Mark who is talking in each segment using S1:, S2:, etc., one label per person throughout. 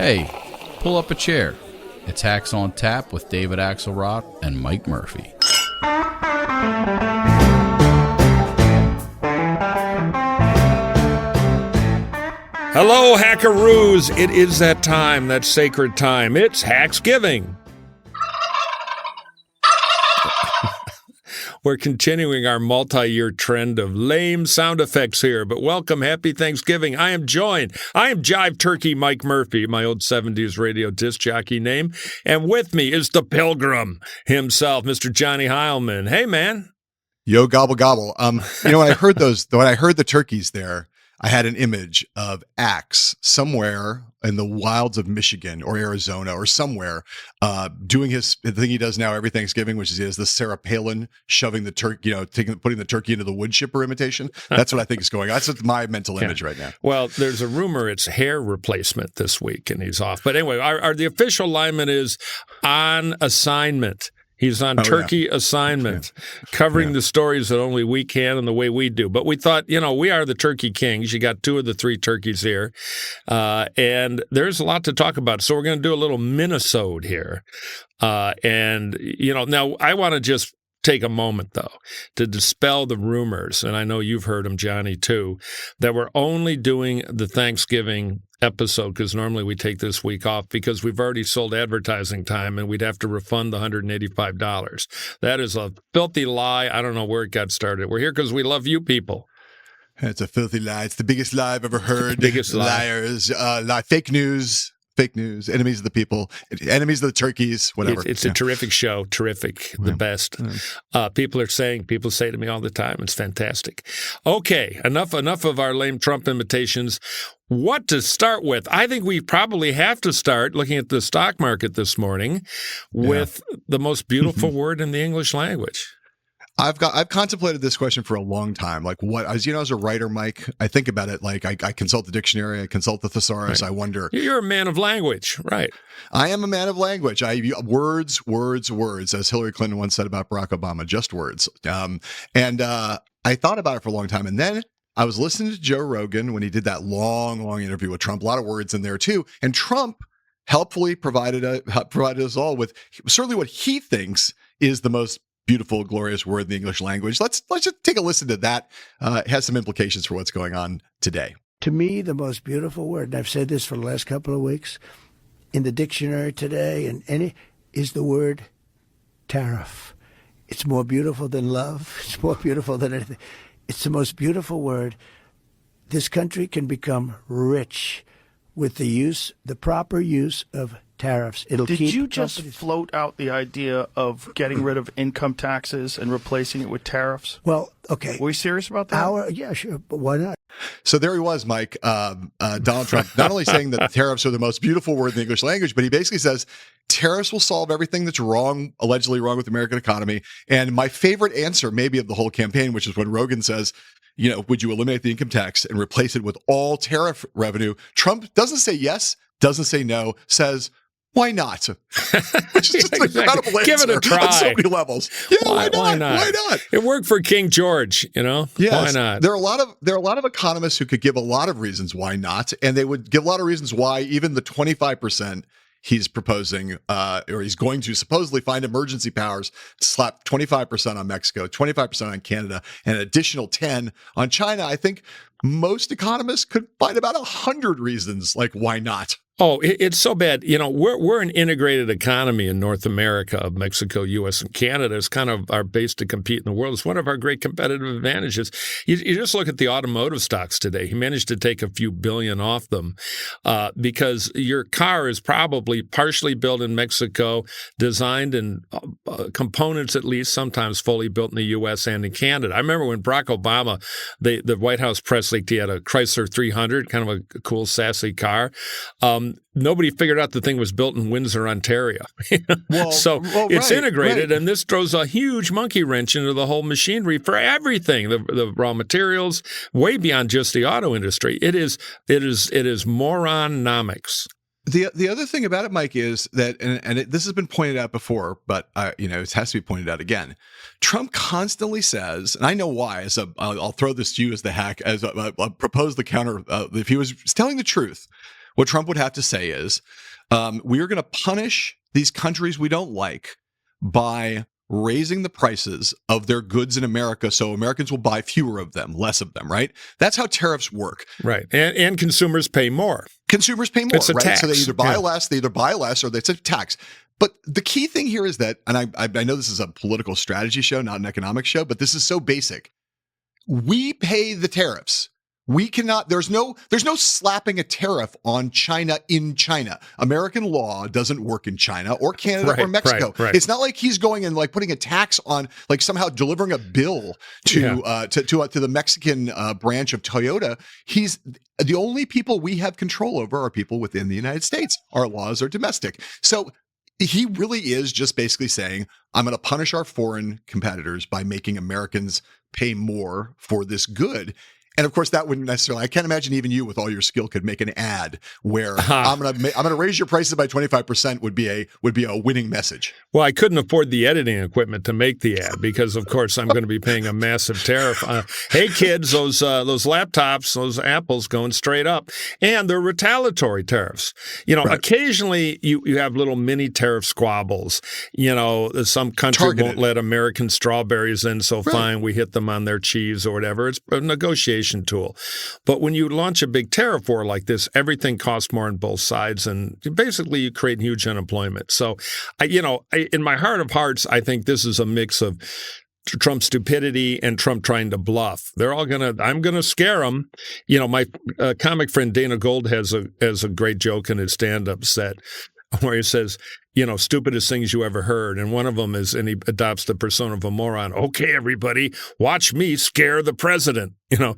S1: Hey, pull up a chair. It's Hacks on Tap with David Axelrod and Mike Murphy.
S2: Hello, Hackeroos. It is that time, that sacred time. It's Hacksgiving. We're continuing our multi-year trend of lame sound effects here, but welcome, happy Thanksgiving. I am Jive Turkey Mike Murphy, my old 70s radio disc jockey name, and with me is the Pilgrim himself, Mr. Johnny Heilemann. Hey, man.
S3: Yo, gobble, gobble. When I heard the turkeys there, I had an image of Axe somewhere in the wilds of Michigan or Arizona or somewhere, doing the thing he does now every Thanksgiving, which is he has the Sarah Palin shoving the turkey, putting the turkey into the wood chipper imitation. That's what I think is going on. That's my mental image right now.
S2: Well, there's a rumor it's hair replacement this week, and he's off. But anyway, the official lineman is on assignment. He's on turkey assignment, covering the stories that only we can and the way we do. But we thought, we are the turkey kings. You got 2 of the 3 turkeys here. And there's a lot to talk about. So we're going to do a little Minnesode here. Now I want to just take a moment, though, to dispel the rumors, and I know you've heard them, Johnny, too, that we're only doing the Thanksgiving episode because normally we take this week off because we've already sold advertising time and we'd have to refund the $185. That is a filthy lie. I don't know where it got started. We're here because we love you people.
S3: It's a filthy lie. It's the biggest lie I've ever heard.
S2: Biggest
S3: liars, fake news. Fake news, enemies of the people, enemies of the turkeys, whatever.
S2: It's a terrific show, terrific, the best. People say to me all the time, it's fantastic. Okay, enough of our lame Trump imitations. What to start with? I think we probably have to start looking at the stock market this morning with the most beautiful word in the English language.
S3: I've contemplated this question for a long time. Like as a writer, Mike, I think about it. Like I consult the dictionary, I consult the thesaurus. Right. I wonder.
S2: You're a man of language, right?
S3: I am a man of language. Words, as Hillary Clinton once said about Barack Obama, just words. I thought about it for a long time. And then I was listening to Joe Rogan when he did that long interview with Trump, a lot of words in there too. And Trump helpfully provided us all with certainly what he thinks is the most beautiful, glorious word in the English language. Let's just take a listen to that. It has some implications for what's going on today.
S4: To me, the most beautiful word, and I've said this for the last couple of weeks, in the dictionary today, is the word tariff. It's more beautiful than love. It's more beautiful than anything. It's the most beautiful word. This country can become rich with the proper use of tariffs.
S5: Did you just float out the idea of getting rid of income taxes and replacing it with tariffs?
S4: Well, okay.
S5: Were you serious about that?
S4: Yeah, sure. But why not?
S3: So there he was, Mike, Donald Trump, not only saying that tariffs are the most beautiful word in the English language, but he basically says tariffs will solve everything that's allegedly wrong with the American economy. And my favorite answer maybe of the whole campaign, which is when Rogan says, would you eliminate the income tax and replace it with all tariff revenue? Trump doesn't say yes, doesn't say no, says, why not? Which is just an incredible answer.
S2: Give it a try.
S3: On so many levels. Yeah, why not? Why not?
S2: It worked for King George, Yes. Why not?
S3: There are a lot of economists who could give a lot of reasons why not, and they would give a lot of reasons why even the 25% he's proposing, or he's going to supposedly find emergency powers to slap 25% on Mexico, 25% on Canada, and an additional 10 on China. I think most economists could find about 100 reasons like why not.
S2: Oh, it's so bad. We're an integrated economy in North America of Mexico, U.S., and Canada. It's kind of our base to compete in the world. It's one of our great competitive advantages. You just look at the automotive stocks today. He managed to take a few billion off them because your car is probably partially built in Mexico, designed and components at least sometimes fully built in the U.S. and in Canada. I remember when Barack Obama, the White House press leaked he had a Chrysler 300, kind of a cool, sassy car. Nobody figured out the thing was built in Windsor, Ontario. It's integrated, and this throws a huge monkey wrench into the whole machinery for everything, the raw materials, way beyond just the auto industry. It is moronomics.
S3: The other thing about it, Mike, is that, this has been pointed out before, but it has to be pointed out again. Trump constantly says, and I know why. I'll throw this to you as the hack, I'll propose the counter. If he was telling the truth, what Trump would have to say is, we are going to punish these countries we don't like by raising the prices of their goods in America so Americans will buy fewer of them, less of them, right? That's how tariffs work.
S2: Right. And consumers pay more.
S3: Consumers pay more,
S2: It's a
S3: right?
S2: tax.
S3: So they either buy less, or it's a tax. But the key thing here is that, and I know this is a political strategy show, not an economic show, but this is so basic. We pay the tariffs. We cannot, there's no slapping a tariff on China in China. American law doesn't work in China or Canada or Mexico.
S2: Right.
S3: It's not like he's going and like putting a tax on, like somehow delivering a bill to the Mexican branch of Toyota. He's the only people we have control over are people within the United States. Our laws are domestic. So he really is just basically saying, I'm going to punish our foreign competitors by making Americans pay more for this good. And of course, that wouldn't necessarily. I can't imagine even you, with all your skill, could make an ad where I'm gonna raise your prices by 25%. Would be a winning message.
S2: Well, I couldn't afford the editing equipment to make the ad because, of course, I'm going to be paying a massive tariff. Hey, kids, those laptops, those Apples going straight up, and they're retaliatory tariffs. Occasionally you have little mini tariff squabbles. Some country won't let American strawberries in, so fine, we hit them on their cheese or whatever. It's a negotiation tool. But when you launch a big tariff war like this, everything costs more on both sides, and basically you create huge unemployment. So, in my heart of hearts, I think this is a mix of Trump's stupidity and Trump trying to bluff. I'm gonna scare them. My comic friend Dana Gold has a great joke in his stand-up set where he says, stupidest things you ever heard. And one of them is, and he adopts the persona of a moron. Okay, everybody, watch me scare the president, And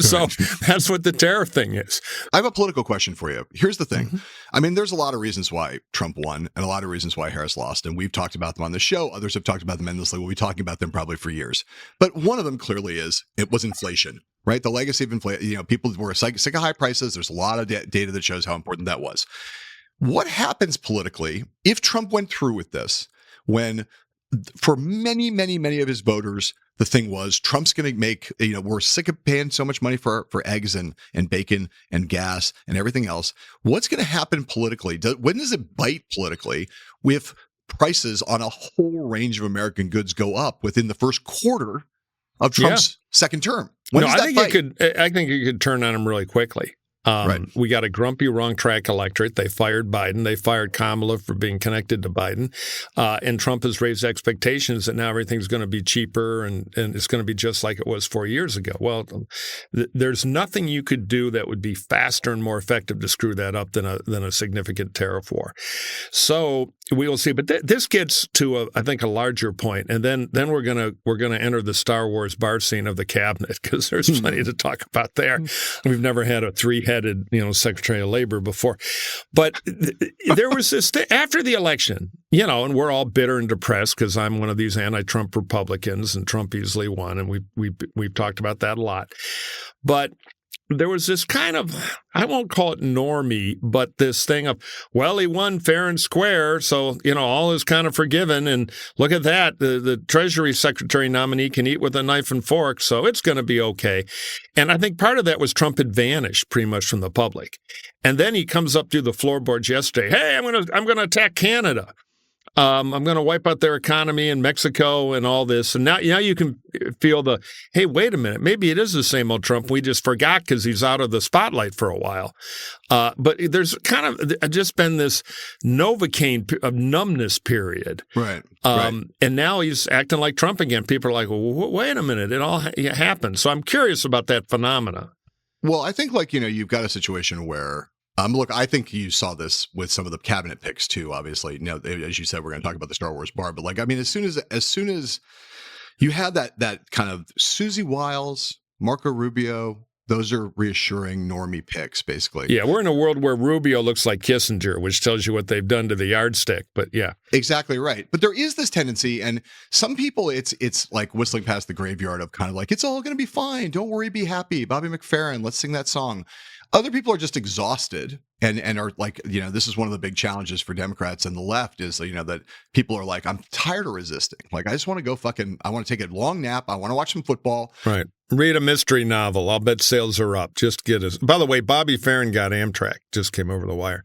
S2: so that's what the tariff thing is.
S3: I have a political question for you. Here's the thing. Mm-hmm. I mean, there's a lot of reasons why Trump won and a lot of reasons why Harris lost. And we've talked about them on the show. Others have talked about them endlessly. We'll be talking about them probably for years. But one of them clearly it was inflation, right? The legacy of inflation. People were sick of high prices. There's a lot of data that shows how important that was. What happens politically if Trump went through with this, when for many, many, many of his voters, the thing was Trump's going to make, we're sick of paying so much money for eggs and bacon and gas and everything else. What's going to happen politically? When does it bite politically if prices on a whole range of American goods go up within the first quarter of Trump's second term?
S2: I think it could turn on him really quickly.
S3: Right.
S2: We got a grumpy, wrong track electorate. They fired Biden. They fired Kamala for being connected to Biden. And Trump has raised expectations that now everything's going to be cheaper and it's going to be just like it was 4 years ago. Well, there's nothing you could do that would be faster and more effective to screw that up than a significant tariff war. So we will see. But this gets to I think a larger point, and then we're gonna enter the Star Wars bar scene of the cabinet, because there's plenty to talk about there. We've never had a three-headed Secretary of Labor before, but there was this thing after the election, and we're all bitter and depressed because I'm one of these anti-Trump Republicans, and Trump easily won, and we've talked about that a lot, but there was this kind of, I won't call it normie, but this thing of, well, he won fair and square, so, all is kind of forgiven. And look at that, the Treasury Secretary nominee can eat with a knife and fork, so it's going to be okay. And I think part of that was Trump had vanished pretty much from the public. And then he comes up to the floorboards yesterday, hey, I'm going to attack Canada. I'm going to wipe out their economy in Mexico and all this. And now you can feel hey, wait a minute. Maybe it is the same old Trump. We just forgot because he's out of the spotlight for a while. But there's kind of just been this Novocaine of numbness period.
S3: Right.
S2: And now he's acting like Trump again. People are like, well, wait a minute. It all happened. So I'm curious about that phenomena.
S3: Well, I think you've got a situation where look, I think you saw this with some of the cabinet picks too, obviously. As you said, we're going to talk about the Star Wars bar, but as soon as you had that kind of Susie Wiles, Marco Rubio, those are reassuring normie picks, basically.
S2: Yeah, we're in a world where Rubio looks like Kissinger, which tells you what they've done to the yardstick, but yeah.
S3: Exactly right. But there is this tendency, and some people, it's like whistling past the graveyard of kind of like, it's all going to be fine. Don't worry, be happy. Bobby McFerrin, let's sing that song. Other people are just exhausted and are like, this is one of the big challenges for Democrats and the left is, that people are like, I'm tired of resisting. Like, I just want to go I want to take a long nap. I want to watch some football.
S2: Right. Read a mystery novel. I'll bet sales are up. Just get us. By the way, Bobby Farron got Amtrak. Just came over the wire.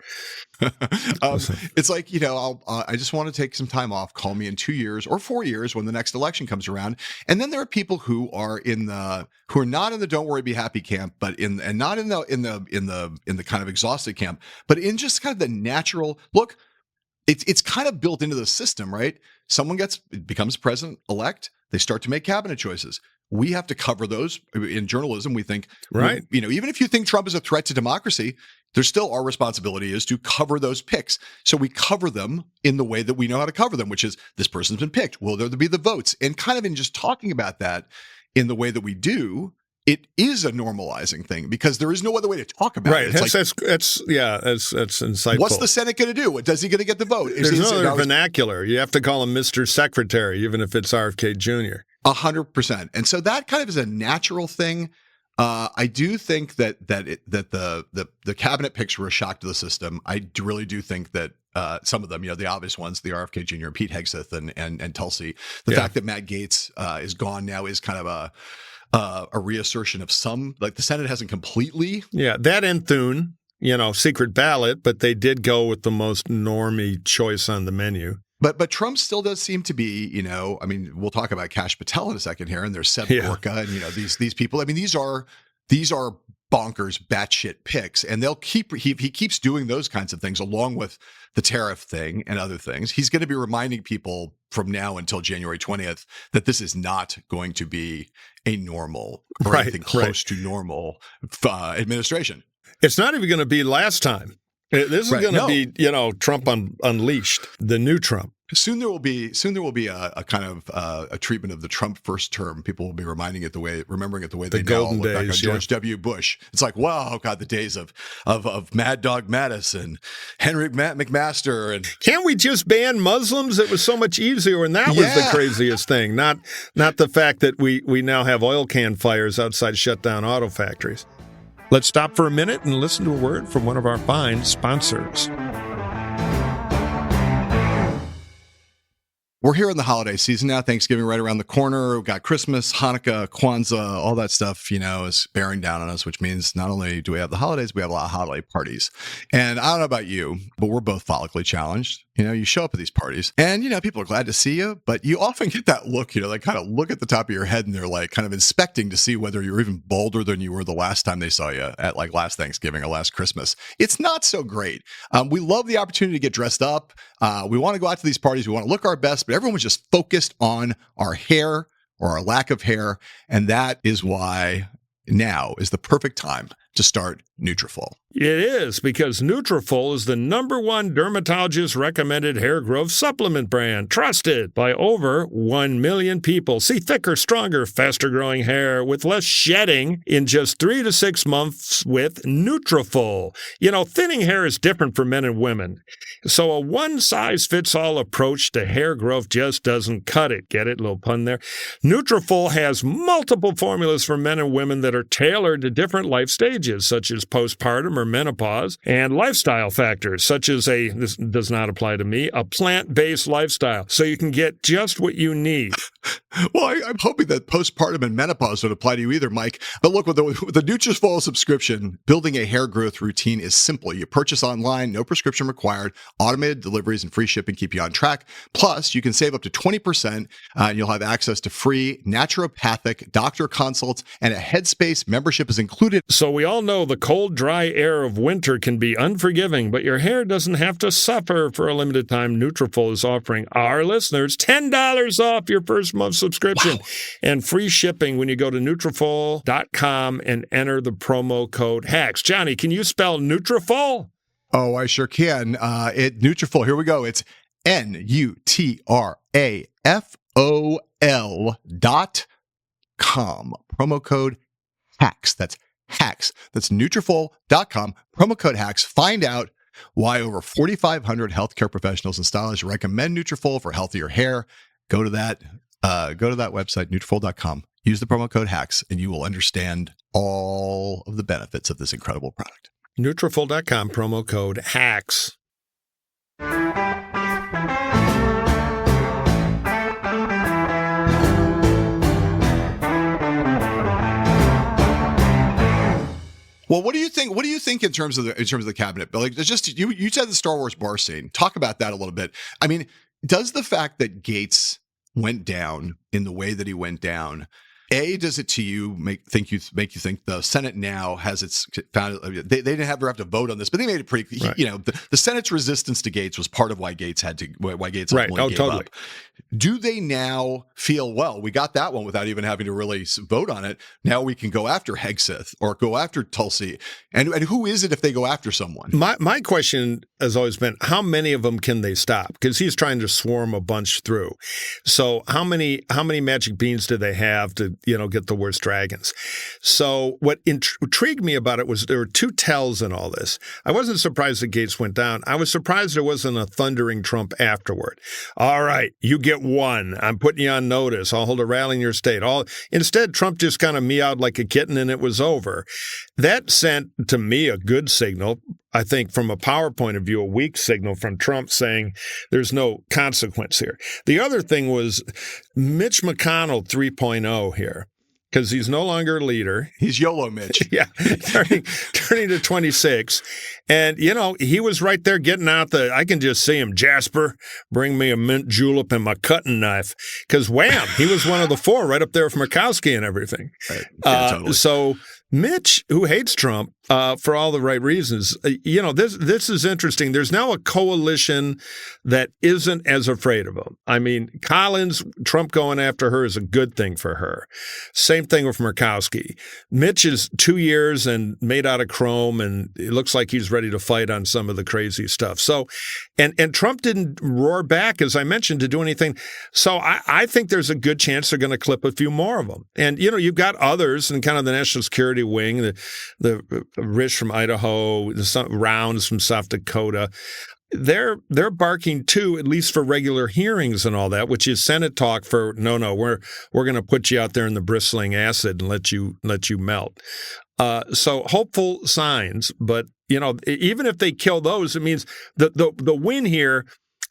S3: It's like, I just want to take some time off. Call me in 2 years or 4 years when the next election comes around. And then there are people who are not in the don't worry, be happy camp, but not in the kind of exhausted camp, but in just kind of the natural look. It's kind of built into the system, right? Someone becomes president-elect. They start to make cabinet choices. We have to cover those in journalism. We think,
S2: right.
S3: Even if you think Trump is a threat to democracy, there's still our responsibility is to cover those picks. So we cover them in the way that we know how to cover them, which is this person's been picked. Will there be the votes? And kind of in just talking about that in the way that we do, it is a normalizing thing because there is no other way to talk about it.
S2: That's insightful.
S3: What's the Senate going to do? Is he going to get the vote?
S2: There's no other vernacular. You have to call him Mr. Secretary, even if it's RFK Jr.
S3: 100%. And so that kind of is a natural thing. I do think that the cabinet picks were a shock to the system. I really do think that some of them, the obvious ones, the RFK Jr., Pete Hegseth and Tulsi, the fact that Matt Gaetz is gone now is kind of a reassertion of some, like the Senate hasn't completely.
S2: Yeah, that and Thune, secret ballot, but they did go with the most normie choice on the menu.
S3: But Trump still does seem to be, we'll talk about Kash Patel in a second here, and there's Seb Gorka and these people. I mean, these are bonkers, batshit picks, and he keeps doing those kinds of things along with the tariff thing and other things. He's going to be reminding people from now until January 20th that this is not going to be a normal or anything close to normal administration.
S2: It's not even going to be last time. This is going to be, Trump unleashed, the new Trump.
S3: Soon there will be a kind of a treatment of the Trump first term. People will be remembering it the way they
S2: golden
S3: now look back on
S2: days,
S3: George W. Bush. It's like, wow, God, the days of Mad Dog Mattis and Henry McMaster. And
S2: can't we just ban Muslims? It was so much easier, and that was the craziest thing. Not the fact that we now have oil can fires outside shut down auto factories. Let's stop for a minute and listen to a word from one of our fine sponsors.
S3: We're here in the holiday season now. Thanksgiving right around the corner. We've got Christmas, Hanukkah, Kwanzaa, all that stuff, is bearing down on us, which means not only do we have the holidays, we have a lot of holiday parties. And I don't know about you, but we're both follically challenged. You show up at these parties and, people are glad to see you, but you often get that look, they kind of look at the top of your head and they're like kind of inspecting to see whether you're even bolder than you were the last time they saw you at like last Thanksgiving or last Christmas. It's not so great. We love the opportunity to get dressed up. We want to go out to these parties. We want to look our best, but everyone was just focused on our hair or our lack of hair. And that is why now is the perfect time to start Nutrafol.
S2: It is, because Nutrafol is the #1 dermatologist-recommended hair growth supplement brand, trusted by over 1 million people. See thicker, stronger, faster-growing hair with less shedding in just 3 to 6 months with Nutrafol. Thinning hair is different for men and women, so a one-size-fits-all approach to hair growth just doesn't cut it. Get it? Little pun there. Nutrafol has multiple formulas for men and women that are tailored to different life stages, such as postpartum or menopause, and lifestyle factors, such as this does not apply to me, a plant-based lifestyle, so you can get just what you need.
S3: Well, I'm hoping that postpartum and menopause don't apply to you either, Mike. But look, with the Nutrafol subscription, building a hair growth routine is simple. You purchase online, no prescription required, automated deliveries and free shipping keep you on track. Plus, you can save up to 20%, and you'll have access to free naturopathic doctor consults, and a Headspace membership is included.
S2: So we all know the cold, dry air of winter can be unforgiving, but your hair doesn't have to suffer. For a limited time, Nutrafol is offering our listeners $10 off your first month's subscription and free shipping when you go to Nutrafol.com and enter the promo code HACKS. Johnny, can you spell Nutrafol?
S3: Oh, I sure can. Nutrafol, here we go. It's Nutrafol.com. Promo code HACKS. That's HACKS. That's Nutrafol.com. Promo code HACKS. Find out why over 4,500 healthcare professionals and stylists recommend Nutrafol for healthier hair. Go to that website, Nutrafol.com. Use the promo code HACKS and you will understand all of the benefits of this incredible product.
S2: Nutrafol.com, promo code HACKS.
S3: Well, what do you think? What do you think in terms of the cabinet? Like, just you said the Star Wars bar scene. Talk about that a little bit. I mean, does the fact that Gates went down in the way that he went down, does it to you make you think the Senate now has its found? They didn't have to vote on this, but they made it pretty.
S2: Right.
S3: The Senate's resistance to Gates was part of why Gates ultimately gave up. Do they now feel, well, we got that one without even having to really vote on it? Now we can go after Hegseth or go after Tulsi, and who is it if they go after someone?
S2: My question has always been, how many of them can they stop? Because he's trying to swarm a bunch through. So how many magic beans do they have to get the worst dragons? So what intrigued me about it was there were two tells in all this. I wasn't surprised that Gates went down. I was surprised there wasn't a thundering Trump afterward. All right, you get one. I'm putting you on notice. I'll hold a rally in your state. Instead, Trump just kind of meowed like a kitten and it was over. That sent, to me, a good signal. I think from a power point of view, a weak signal from Trump saying there's no consequence here. The other thing was Mitch McConnell 3.0 here, because he's no longer a leader.
S3: He's YOLO Mitch.
S2: Yeah, turning to 26. And, he was right there getting out I can just see him, Jasper, bring me a mint julep and my cutting knife. Because wham, he was one of the four right up there with Murkowski and everything.
S3: Right. Yeah, totally.
S2: So Mitch, who hates Trump for all the right reasons, this is interesting. There's now a coalition that isn't as afraid of him. I mean, Collins, Trump going after her is a good thing for her. Same thing with Murkowski. Mitch is 2 years and made out of chrome, and it looks like he's ready to fight on some of the crazy stuff. So, and Trump didn't roar back, as I mentioned, to do anything. So I think there's a good chance they're going to clip a few more of them. And, you've got others in kind of the national security wing, the Rich from Idaho, the Rounds from South Dakota. They're barking too, at least for regular hearings and all that, which is Senate talk for no, we're going to put you out there in the bristling acid and let you melt. So hopeful signs, but even if they kill those, it means the win here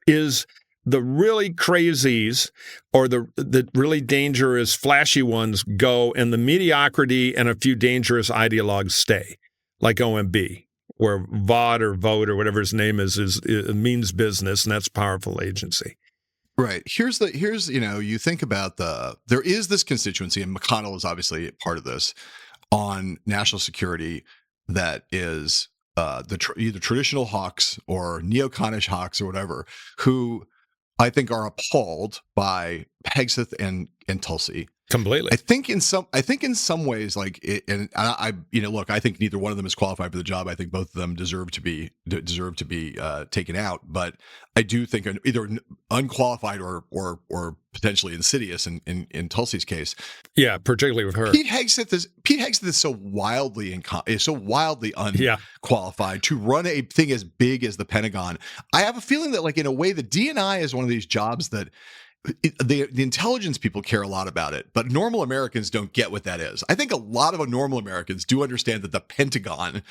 S2: is the really crazies or the really dangerous, flashy ones go, and the mediocrity and a few dangerous ideologues stay, like OMB, where VOD or vote or whatever his name is means business, and that's powerful agency.
S3: Right. Here's you think about there is this constituency, and McConnell is obviously part of this, on national security that is either traditional hawks or neoconish hawks or whatever, who I think are appalled by Hegseth and Tulsi.
S2: Completely.
S3: I think in some ways, like, look, I think neither one of them is qualified for the job. I think both of them deserve to be taken out. But I do think either unqualified or potentially insidious in Tulsi's case.
S2: Yeah, particularly with her.
S3: Pete Hegseth is so wildly unqualified to run a thing as big as the Pentagon. I have a feeling that, like, in a way, the DNI is one of these jobs that the intelligence people care a lot about it, but normal Americans don't get what that is. I think a lot of normal Americans do understand that the Pentagon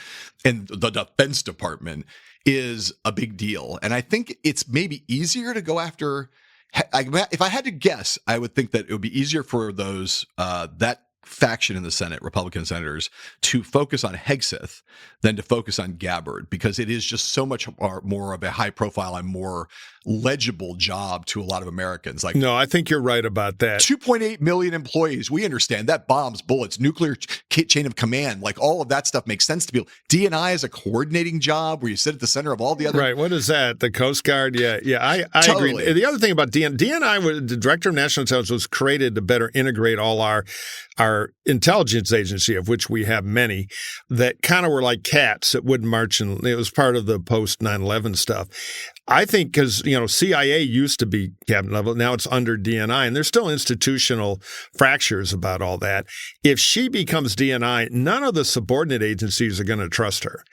S3: and the Defense Department is a big deal. And I think it's maybe easier to go after. If I had to guess, I would think that it would be easier for those that faction in the Senate, Republican senators, to focus on Hegseth than to focus on Gabbard, because it is just so much more of a high profile and more legible job to a lot of Americans. Like,
S2: no, I think you're right about that.
S3: 2.8 million employees. We understand that bombs, bullets, nuclear chain of command, like all of that stuff makes sense to people. DNI is a coordinating job where you sit at the center of all the other.
S2: Right. What is that? The Coast Guard? Yeah. I
S3: Totally.
S2: agree. The other thing about DNI, the Director of National Intelligence, was created to better integrate all our our intelligence agency, of which we have many, that kind of were like cats that wouldn't march, and it was part of the post 9/11 stuff. I think because, CIA used to be cabinet level. Now it's under DNI, and there's still institutional fractures about all that. If she becomes DNI, none of the subordinate agencies are going to trust her.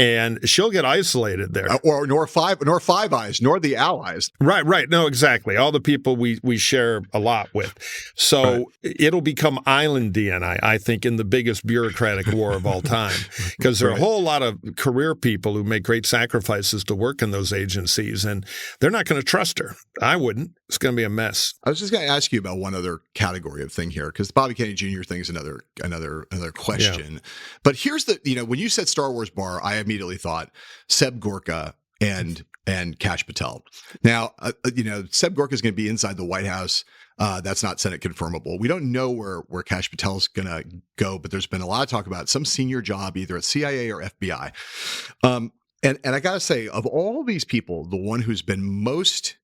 S2: And she'll get isolated there.
S3: Nor Five Eyes, nor the allies.
S2: Right. No, exactly. All the people we share a lot with. So it'll become island DNI, I think, in the biggest bureaucratic war of all time. Because there are a whole lot of career people who make great sacrifices to work in those agencies, and they're not going to trust her. I wouldn't. It's going to be a mess.
S3: I was just going to ask you about one other category of thing here, because the Bobby Kennedy Jr. thing is another question. Yeah. But here's when you said Star Wars bar, I immediately thought Seb Gorka and Kash Patel. Now, Seb Gorka is going to be inside the White House. That's not Senate confirmable. We don't know where Kash Patel is going to go, but there's been a lot of talk about some senior job either at CIA or FBI. And I got to say, of all these people, the one who's been most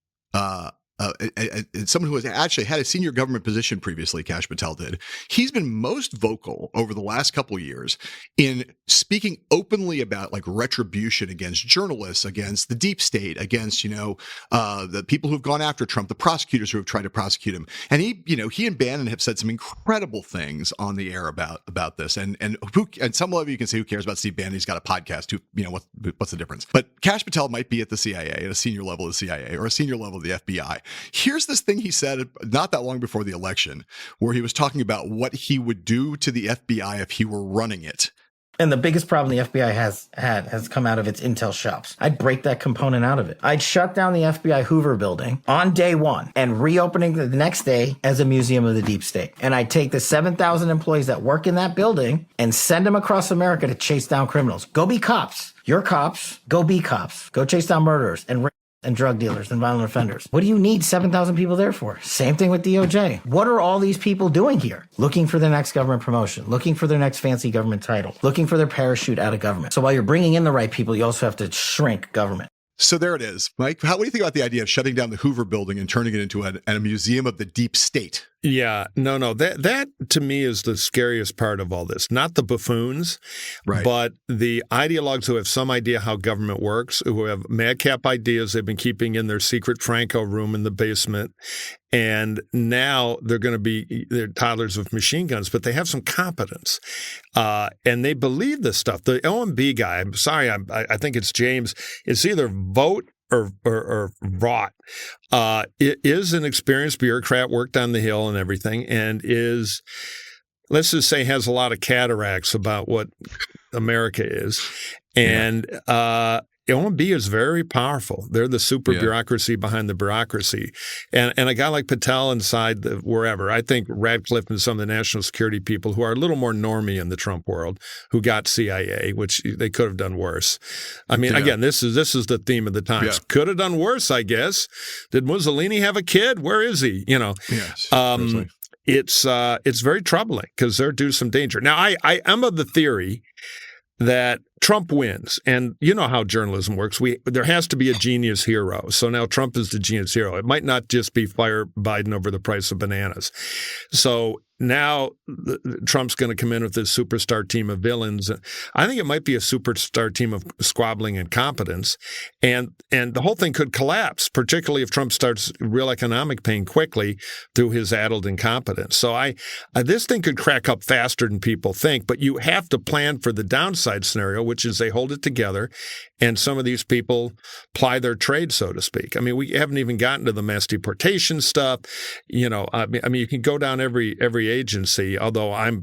S3: someone who has actually had a senior government position previously, Kash Patel did. He's been most vocal over the last couple of years in speaking openly about like retribution against journalists, against the deep state, against, the people who've gone after Trump, the prosecutors who have tried to prosecute him. And he and Bannon have said some incredible things on the air about this. And some of you can say, who cares about Steve Bannon? He's got a podcast. What's the difference? But Kash Patel might be at the CIA, at a senior level of the CIA or a senior level of the FBI. Here's this thing he said not that long before the election, where he was talking about what he would do to the FBI if he were running it.
S6: And the biggest problem the FBI has come out of its intel shops. I'd break that component out of it. I'd shut down the FBI Hoover building on day one and reopening the next day as a museum of the deep state. And I'd take the 7,000 employees that work in that building and send them across America to chase down criminals. Go be cops. You're cops. Go be cops. Go chase down murderers and drug dealers and violent offenders. What do you need 7,000 people there for? Same thing with DOJ. What are all these people doing here? Looking for their next government promotion, looking for their next fancy government title, looking for their parachute out of government. So while you're bringing in the right people, you also have to shrink government.
S3: So there it is. Mike, what do you think about the idea of shutting down the Hoover building and turning it into a museum of the deep state?
S2: Yeah, no. That to me is the scariest part of all this. Not the buffoons,
S3: right,
S2: but the ideologues who have some idea how government works, who have madcap ideas they've been keeping in their secret Franco room in the basement. And now they're toddlers with machine guns, but they have some competence. And they believe this stuff. The OMB guy, I'm sorry, I think it's James, it's either vote or rot. It is an experienced bureaucrat, worked on the Hill and everything, and is, let's just say, has a lot of cataracts about what America is. And OMB is very powerful. They're the super bureaucracy behind the bureaucracy. And a guy like Patel inside wherever, I think Radcliffe and some of the national security people who are a little more normie in the Trump world, who got CIA, which they could have done worse. I mean, again, this is the theme of the times. Yeah. Could have done worse, I guess. Did Mussolini have a kid? Where is he?
S3: Yes.
S2: It's very troubling because they're due some danger. Now, I am of the theory that Trump wins. And you know how journalism works. There has to be a genius hero. So now Trump is the genius hero. It might not just be fire Biden over the price of bananas. So now Trump's going to come in with this superstar team of villains. I think it might be a superstar team of squabbling incompetence. And the whole thing could collapse, particularly if Trump starts real economic pain quickly through his addled incompetence. So this thing could crack up faster than people think, but you have to plan for the downside scenario, which is they hold it together and some of these people ply their trade, so to speak. I mean, we haven't even gotten to the mass deportation stuff. I mean, you can go down every agency, although I go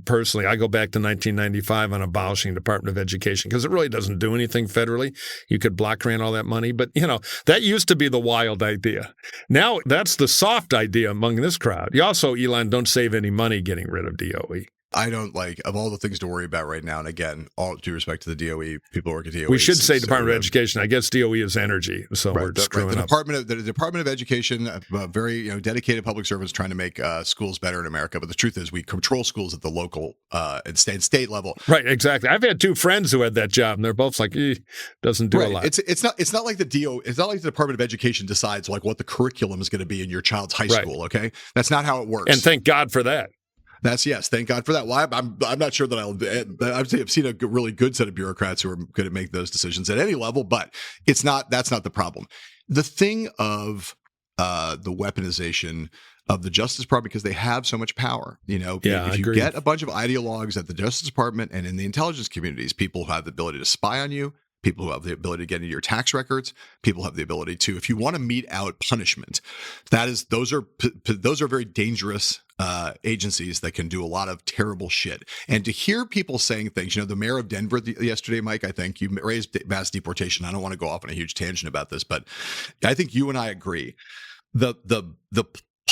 S2: back to 1995 on abolishing Department of Education because it really doesn't do anything federally. You could block grant all that money. But, that used to be the wild idea. Now that's the soft idea among this crowd. You also, Elon, don't save any money getting rid of DOE.
S3: I don't of all the things to worry about right now. And again, all due respect to the DOE, people who work at DOE.
S2: We should say Department of Education. I guess DOE is energy. So we're screwing up.
S3: The Department of Education, very dedicated public servants trying to make schools better in America. But the truth is we control schools at the local and state level.
S2: Right. Exactly. I've had two friends who had that job and they're both like, doesn't do a lot.
S3: It's not like the DOE. It's not like the Department of Education decides like what the curriculum is going to be in your child's high school. Okay. That's not how it works.
S2: And thank God for that.
S3: Yes. Thank God for that. Well, I'm not sure that I've seen a really good set of bureaucrats who are good at making those decisions at any level, but that's not the problem. The thing of the weaponization of the Justice Department, because they have so much power, if you get a bunch of ideologues at the Justice Department and in the intelligence communities, people who have the ability to spy on you, people who have the ability to get into your tax records, people who have the ability to, if you want to mete out punishment, those are very dangerous agencies that can do a lot of terrible shit. And to hear people saying things, the mayor of Denver yesterday, Mike, I think you raised mass deportation. I don't want to go off on a huge tangent about this, but I think you and I agree. The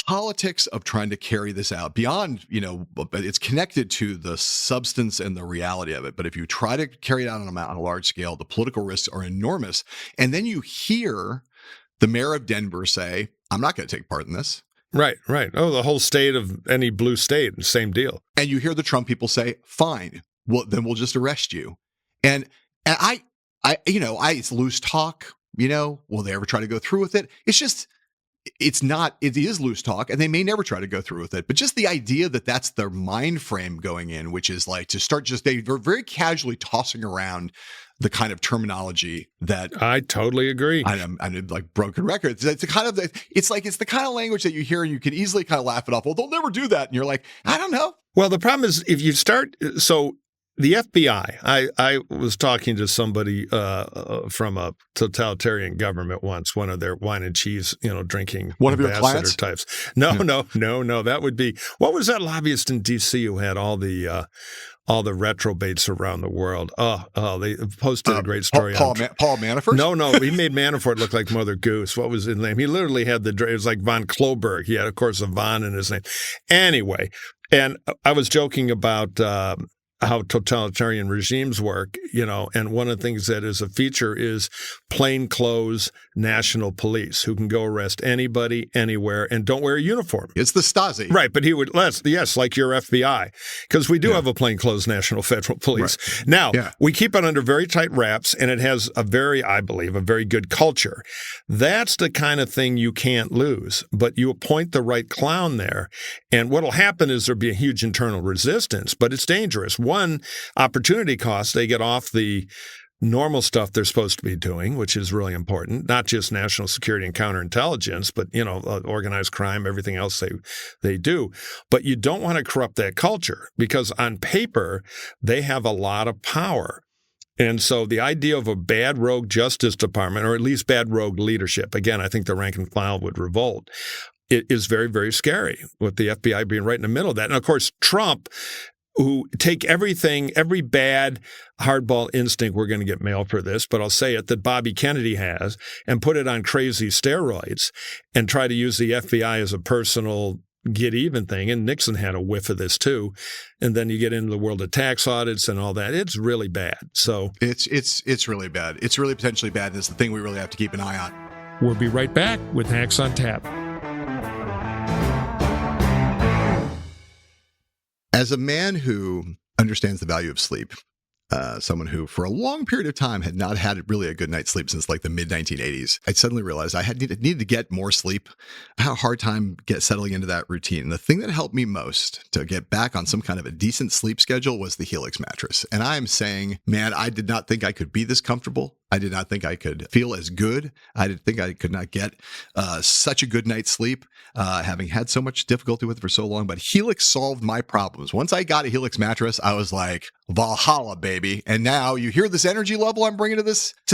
S3: politics of trying to carry this out beyond, it's connected to the substance and the reality of it. But if you try to carry it out on a large scale, the political risks are enormous. And then you hear the mayor of Denver say, I'm not going to take part in this.
S2: Right. Oh, the whole state of any blue state, same deal.
S3: And you hear the Trump people say, fine, well, then we'll just arrest you. And it's loose talk, will they ever try to go through with it? It is loose talk, and they may never try to go through with it. But just the idea that that's their mind frame going in, which is like to start they're very casually tossing around the kind of terminology that
S2: I totally agree.
S3: I'm like broken records. It's the kind of language that you hear and you can easily kind of laugh it off. Well, they'll never do that. And you're like, I don't know.
S2: Well, the problem is if you start, so the FBI, I was talking to somebody from a totalitarian government once, one of their wine and cheese, drinking
S3: one of your clients
S2: types. No. That would be, what was that lobbyist in D.C. who had all the retrobates around the world? They posted a great story.
S3: Paul Manafort?
S2: No, he made Manafort look like Mother Goose. What was his name? He literally had it was like von Kloberg. He had, of course, a von in his name. Anyway, and I was joking about how totalitarian regimes work, and one of the things that is a feature is plainclothes national police who can go arrest anybody, anywhere, and don't wear a uniform.
S3: It's the Stasi.
S2: Right, but he would, yes, like your FBI, because we do have a plainclothes national federal police. Right. Now, we keep it under very tight wraps, and it has I believe, a very good culture. That's the kind of thing you can't lose, but you appoint the right clown there, and what'll happen is there'll be a huge internal resistance, but it's dangerous. One, opportunity cost, they get off the normal stuff they're supposed to be doing, which is really important, not just national security and counterintelligence, but, organized crime, everything else they do. But you don't want to corrupt that culture because on paper, they have a lot of power. And so the idea of a bad rogue Justice Department, or at least bad rogue leadership, again, I think the rank and file would revolt. It is very, very scary with the FBI being right in the middle of that. And of course, Trump, who take every bad hardball instinct, we're going to get mail for this, but I'll say it, that Bobby Kennedy has, and put it on crazy steroids and try to use the FBI as a personal get-even thing. And Nixon had a whiff of this too. And then you get into the world of tax audits and all that. It's really bad. So
S3: it's really bad. It's really potentially bad. And it's the thing we really have to keep an eye on.
S2: We'll be right back with Hacks on Tap.
S3: As a man who understands the value of sleep, someone who for a long period of time had not had really a good night's sleep since like the mid-1980s, I suddenly realized I needed to get more sleep. I had a hard time settling into that routine. And the thing that helped me most to get back on some kind of a decent sleep schedule was the Helix mattress. And I am saying, man, I did not think I could be this comfortable. I did not think I could feel as good. I didn't think I could not get such a good night's sleep, having had so much difficulty with it for so long. But Helix solved my problems. Once I got a Helix mattress, I was like, Valhalla, baby. And now you hear this energy level I'm bringing to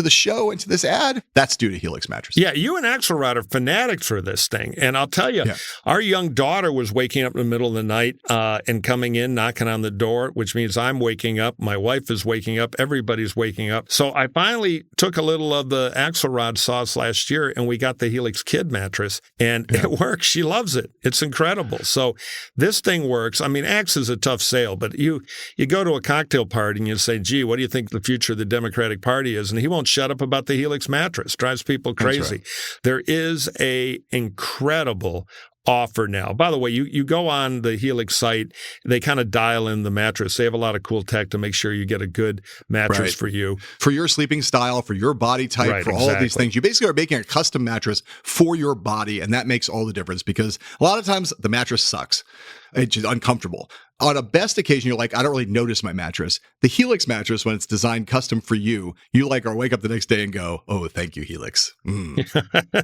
S3: the show and to this ad. That's due to Helix mattress.
S2: Yeah, you and Axelrod are fanatics for this thing. And I'll tell you, our young daughter was waking up in the middle of the night and coming in, knocking on the door, which means I'm waking up. My wife is waking up. Everybody's waking up. So I finally took a little of the Axelrod sauce last year and we got the Helix Kid mattress and it works. She loves it. It's incredible. So this thing works. I mean, Axe is a tough sale, but you go to a cocktail party and you say, gee, what do you think the future of the Democratic Party is? And he won't shut up about the Helix mattress. Drives people crazy. Right. There is a incredible offer now. By the way, you go on the Helix site, they kind of dial in the mattress. They have a lot of cool tech to make sure you get a good mattress for you.
S3: For your sleeping style, for your body type, for all of these things. You basically are making a custom mattress for your body, and that makes all the difference because a lot of times the mattress sucks. It's just uncomfortable. On a best occasion, you're like, I don't really notice my mattress. The Helix mattress, when it's designed custom for you, you like or wake up the next day and go, oh, thank you, Helix.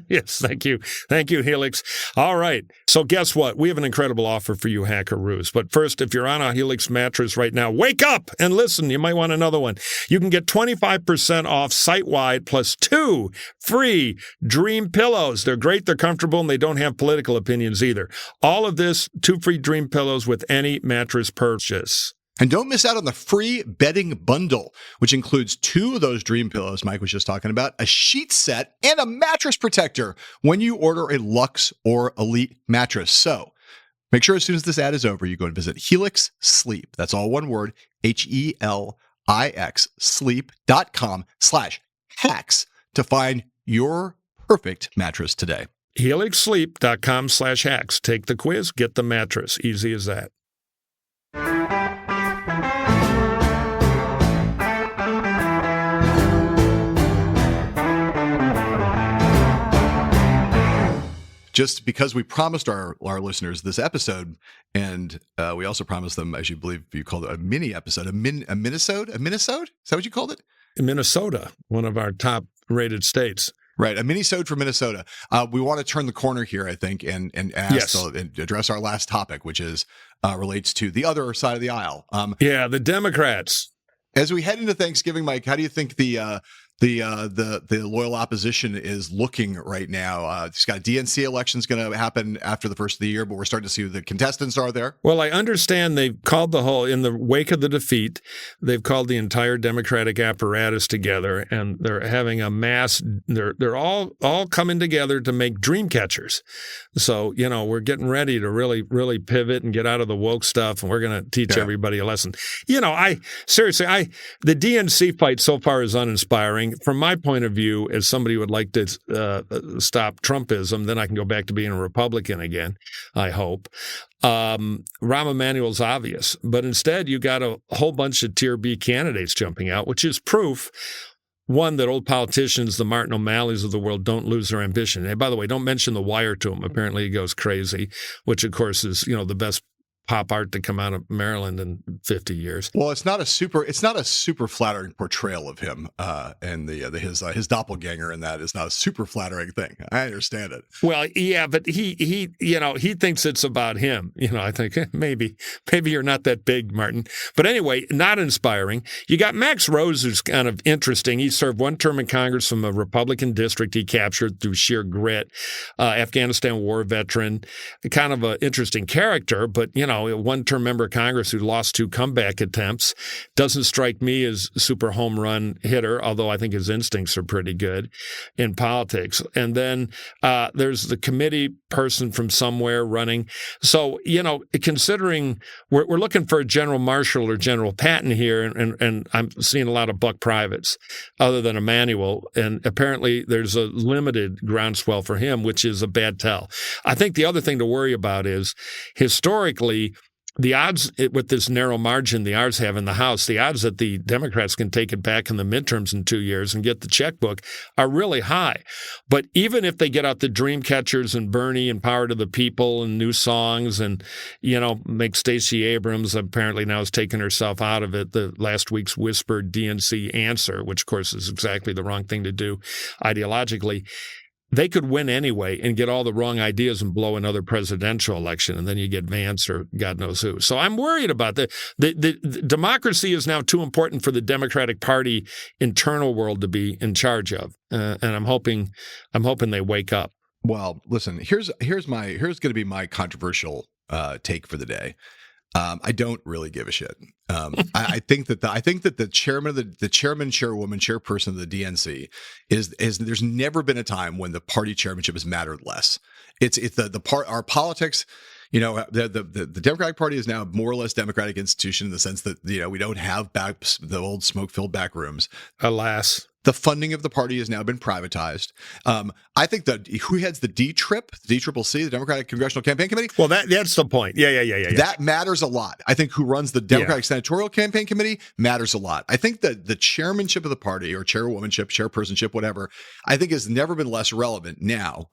S2: Yes, thank you. Thank you, Helix. All right. So guess what? We have an incredible offer for you, Hackeroos. But first, if you're on a Helix mattress right now, wake up and listen. You might want another one. You can get 25% off site-wide plus 2 free Dream pillows. They're great, they're comfortable, and they don't have political opinions either. All of this, 2 free Dream pillows with any mattress purchase.
S3: And don't miss out on the free bedding bundle, which includes 2 of those Dream pillows Mike was just talking about, a sheet set, and a mattress protector when you order a Luxe or Elite mattress. So make sure as soon as this ad is over, you go and visit Helix Sleep. That's all one word, HELIX sleep.com/hacks to find your perfect mattress today.
S2: HelixSleep.com/hacks. Take the quiz, get the mattress. Easy as that.
S3: Just because we promised our listeners this episode, and we also promised them, as you believe you called it, a mini episode, a Minnesode? Is that what you called it?
S2: Minnesota, one of our top-rated states.
S3: Right, a mini-sode for Minnesota. We want to turn the corner here, I think, and address our last topic, which is relates to the other side of the aisle.
S2: The Democrats.
S3: As we head into Thanksgiving, Mike, how do you think the loyal opposition is looking right now? It's got a DNC election's going to happen after the first of the year, but we're starting to see who the contestants are there.
S2: Well, I understand they've called in the wake of the defeat, they've called the entire Democratic apparatus together, and they're having a mass. They're all coming together to make dream catchers. So we're getting ready to really pivot and get out of the woke stuff, and we're going to teach everybody a lesson. The DNC fight so far is uninspiring. From my point of view, as somebody who would like to stop Trumpism, then I can go back to being a Republican again, I hope. Rahm Emanuel's obvious, but instead you got a whole bunch of Tier B candidates jumping out, which is proof, one, that old politicians, the Martin O'Malleys of the world, don't lose their ambition. And by the way, don't mention The Wire to him. Apparently he goes crazy, which of course is, the best pop art to come out of Maryland in 50 years.
S3: Well, it's not a super flattering portrayal of him, and his doppelganger in that is not a super flattering thing. I understand it.
S2: Well, yeah, but he thinks it's about him. I think maybe you're not that big, Martin. But anyway, not inspiring. You got Max Rose, who's kind of interesting. He served 1 term in Congress from a Republican district he captured through sheer grit. Afghanistan war veteran, kind of an interesting character, but a 1-term member of Congress who lost 2 comeback attempts. Doesn't strike me as a super home run hitter, although I think his instincts are pretty good in politics. And then there's the committee person from somewhere running. So, considering we're looking for a General Marshall or General Patton here, and I'm seeing a lot of buck privates other than Emanuel, and apparently there's a limited groundswell for him, which is a bad tell. I think the other thing to worry about is historically, the odds with this narrow margin the odds have in the House, the odds that the Democrats can take it back in the midterms in 2 years and get the checkbook are really high. But even if they get out the dream catchers and Bernie and Power to the People and new songs and, make Stacey Abrams apparently now has taken herself out of it, the last week's whispered DNC answer, which of course is exactly the wrong thing to do ideologically, they could win anyway and get all the wrong ideas and blow another presidential election, and then you get Vance or God knows who. So I'm worried about that. The democracy is now too important for the Democratic Party internal world to be in charge of, and I'm hoping they wake up.
S3: Well, listen, here's going to be my controversial take for the day. I don't really give a shit. I think that the chairwoman, chairperson of the DNC is there's never been a time when the party chairmanship has mattered less. It's our politics. The Democratic Party is now more or less democratic institution in the sense that we don't have the old smoke-filled back rooms.
S2: Alas.
S3: The funding of the party has now been privatized. I think that who heads the DCCC, the Democratic Congressional Campaign Committee?
S2: Well, that's the point. Yeah.
S3: That matters a lot. I think who runs the Democratic Senatorial Campaign Committee matters a lot. I think that the chairmanship of the party or chairwomanship, chairpersonship, whatever, I think has never been less relevant now.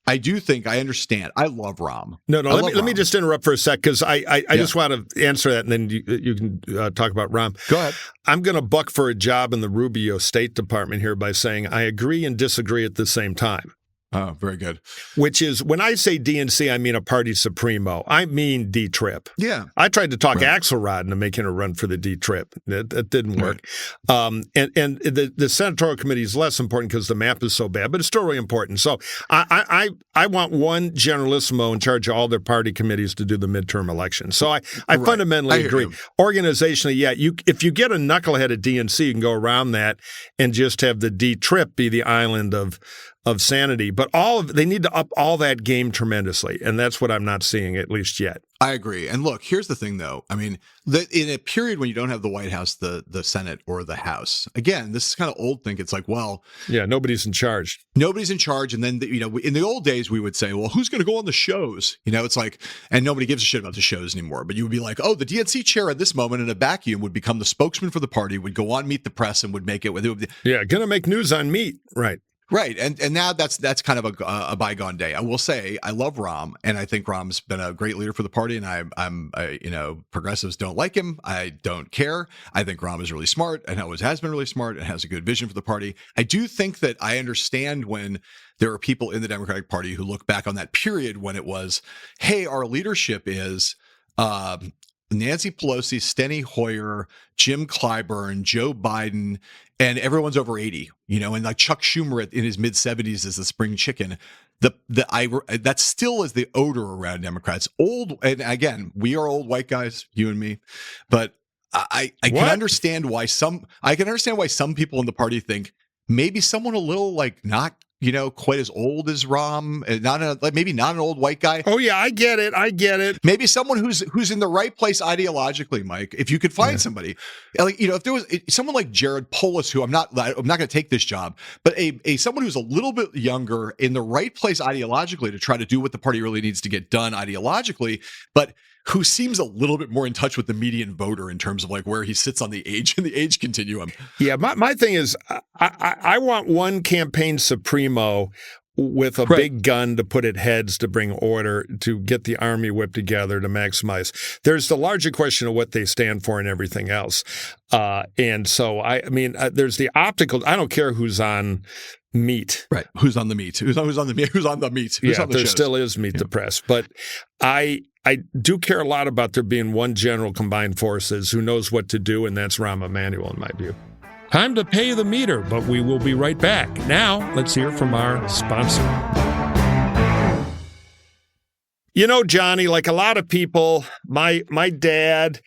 S3: I do think I understand. I love Rahm.
S2: No. Let me
S3: Rahm.
S2: just interrupt for a sec because I just want to answer that, and then you can talk about Rahm.
S3: Go ahead.
S2: I'm going to buck for a job in the Rubio State Department here by saying I agree and disagree at the same time.
S3: Oh, very good.
S2: Which is, when I say DNC, I mean a party supremo. I mean D-Trip.
S3: Yeah.
S2: I tried to talk Axelrod into making a run for the D-Trip. That didn't work. And the senatorial committee is less important because the map is so bad, but it's still really important. So I want one generalissimo in charge of all their party committees to do the midterm election. So I fundamentally agree. Organizationally, if you get a knucklehead at DNC, you can go around that and just have the D-Trip be the island of sanity, but they need to up all that game tremendously, and that's what I'm not seeing, at least yet.
S3: I agree. And look, here's the thing, though. I mean, in a period when you don't have the White House, the Senate, or the House, again, this is kind of old think. It's like, well,
S2: yeah, nobody's in charge.
S3: Nobody's in charge, and then in the old days, we would say, well, who's going to go on the shows? It's like, and nobody gives a shit about the shows anymore. But you would be like, oh, the DNC chair at this moment in a vacuum would become the spokesman for the party, would go on Meet the Press, and would make it.
S2: Gonna make news on meat, right?
S3: Right, and now that's kind of a bygone day. I will say I love Rahm, and I think Rahm's been a great leader for the party. And I'm progressives don't like him. I don't care. I think Rahm is really smart and always has been really smart and has a good vision for the party. I do think that I understand when there are people in the Democratic Party who look back on that period when it was, hey, our leadership is Nancy Pelosi, Steny Hoyer, Jim Clyburn, Joe Biden, and everyone's over 80, and like Chuck Schumer in his mid-70s as the spring chicken. That still is the odor around Democrats. Old, and again, we are old white guys, you and me, but I can understand why some people in the party think maybe someone a little like not quite as old as Rahm, maybe not an old white guy.
S2: Oh yeah, I get it.
S3: Maybe someone who's in the right place ideologically, Mike. If you could find somebody, like if there was someone like Jared Polis, who I'm not going to take this job, but someone who's a little bit younger in the right place ideologically to try to do what the party really needs to get done ideologically, but who seems a little bit more in touch with the median voter in terms of like where he sits on the age continuum.
S2: Yeah, my thing is I want one campaign supremo with a big gun to put at heads to bring order, to get the army whipped together to maximize. There's the larger question of what they stand for and everything else. And so, there's the optical. I don't care who's on meat.
S3: Right. Who's on the meat? Who's on the meat? Who's on the meat? Who's on the
S2: there
S3: shows?
S2: Still is Meet the Press. But I do care a lot about there being one general combined forces who knows what to do, and that's Rahm Emanuel, in my view. Time to pay the meter, but we will be right back. Now, let's hear from our sponsor. Johnny, like a lot of people, my dad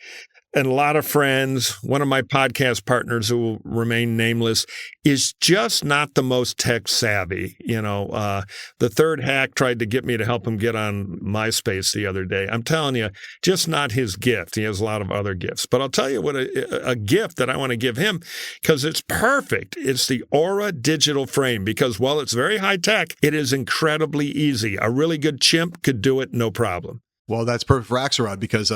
S2: and a lot of friends, one of my podcast partners who will remain nameless, is just not the most tech savvy. The third hack tried to get me to help him get on MySpace the other day. I'm telling you, just not his gift. He has a lot of other gifts. But I'll tell you what a gift that I want to give him, because it's perfect. It's the Aura digital frame, because while it's very high tech, it is incredibly easy. A really good chimp could do it, no problem.
S3: Well, that's perfect for Axelrod because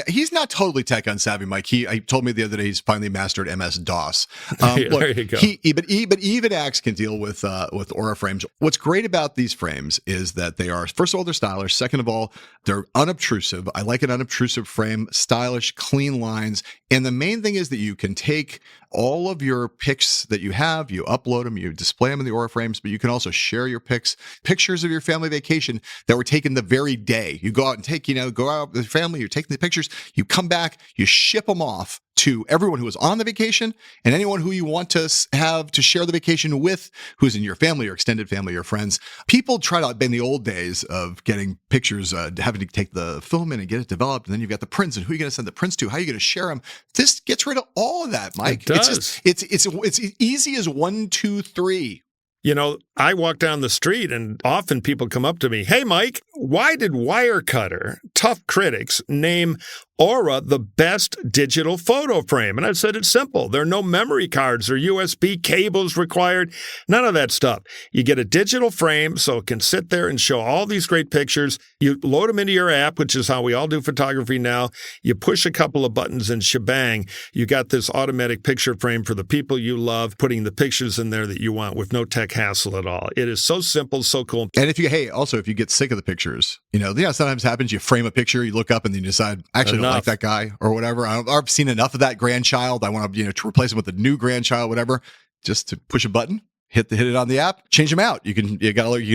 S3: he's not totally tech unsavvy, Mike. He told me the other day he's finally mastered MS-DOS.
S2: There you go.
S3: But even Axe can deal with Aura frames. What's great about these frames is that they are, first of all, they're stylish. Second of all, they're unobtrusive. I like an unobtrusive frame, stylish, clean lines. And the main thing is that you can take all of your pics that you have, you upload them, you display them in the Aura frames, but you can also share your pictures of your family vacation that were taken the very day. You go out and go out with the family, you're taking the pictures, you come back, you ship them off to everyone who was on the vacation and anyone who you want to have to share the vacation with, who's in your family or extended family or friends. People try to, in the old days of getting pictures, having to take the film in and get it developed, and then you've got the prints, and who are you going to send the prints to? How are you going to share them? This gets rid of all of that, Mike.
S2: It does.
S3: It's easy as 1, 2, 3.
S2: I walk down the street and often people come up to me, hey, Mike, why did Wirecutter, tough critics, name Aura the best digital photo frame? And I said it's simple. There are no memory cards or USB cables required. None of that stuff. You get a digital frame so it can sit there and show all these great pictures. You load them into your app, which is how we all do photography now. You push a couple of buttons and shebang, you got this automatic picture frame for the people you love, putting the pictures in there that you want with no tech hassle at all. It is so simple, so cool.
S3: And if you get sick of the pictures, sometimes happens, you frame a picture, you look up and then you decide, actually, I don't like that guy or whatever. I've seen enough of that grandchild. I want to, to replace him with a new grandchild, whatever, just to push a button, hit it on the app, change them out. You can